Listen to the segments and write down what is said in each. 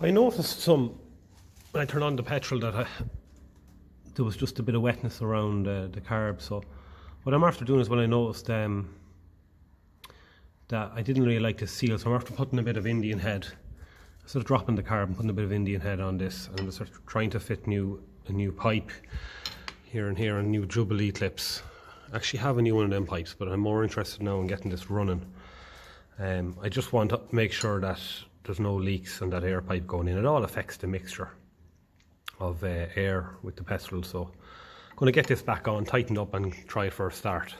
I noticed when I turned on the petrol that there was just a bit of wetness around the carb. So what I'm after doing is, when I noticed that I didn't really like this seal, so I'm after putting a bit of Indian head. Instead of dropping the carb and putting a bit of Indian head on this, and I'm sort of trying to fit a new pipe here and new Jubilee clips. I actually have a new one of them pipes, but I'm more interested now in getting this running. I just want to make sure that there's no leaks on that air pipe going in. It all affects the mixture of air with the petrol. So I'm going to get this back on, tightened up, and try it for a start.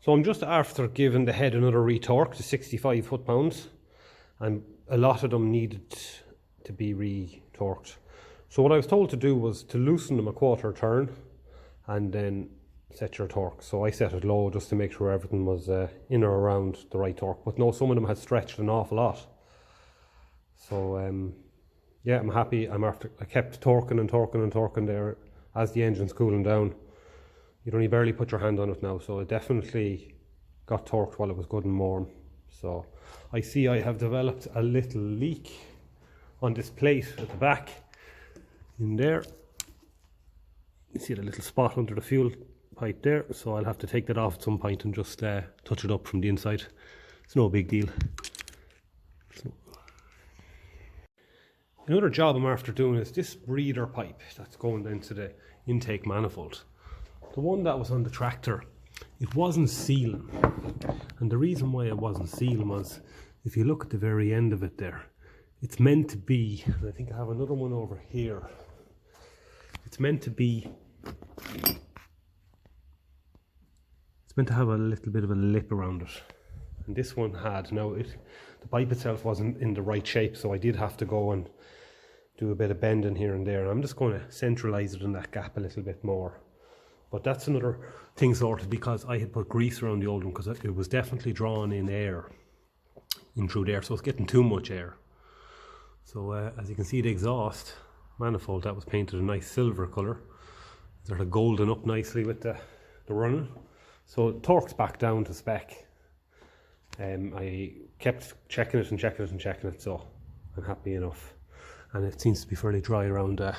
So I'm just after giving the head another retorque to 65 foot-pounds, and a lot of them needed to be retorqued. So what I was told to do was to loosen them a quarter turn and then set your torque. So I set it low just to make sure everything was in or around the right torque. But no, some of them had stretched an awful lot. So yeah, I'm happy. I kept torquing and torquing and torquing there as the engine's cooling down. You'd only barely put your hand on it now, so it definitely got torqued while it was good and warm. So I see I have developed a little leak on this plate at the back in there. You see the little spot under the fuel pipe there, so I'll have to take that off at some point and just touch it up from the inside. It's no big deal. Another job I'm after doing is this breather pipe that's going into the intake manifold. The one that was on the tractor, it wasn't sealing, and the reason why it wasn't sealing was, if you look at the very end of it there, it's meant to be, and I think I have another one over here, it's meant to have a little bit of a lip around it, and this one had. Now the pipe itself wasn't in the right shape, so I did have to go and do a bit of bending here and there, and I'm just going to centralize it in that gap a little bit more. But that's another thing sorted, because I had put grease around the old one, because it was definitely drawing in air, in through there, so it's getting too much air. So as you can see, the exhaust manifold, that was painted a nice silver colour, sort of golden up nicely with the running. So it torques back down to spec. I kept checking it and checking it and checking it, so I'm happy enough. And it seems to be fairly dry around the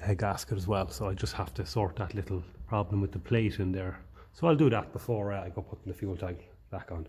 head gasket as well, so I just have to sort that little problem with the plate in there. So I'll do that before I go putting the fuel tank back on.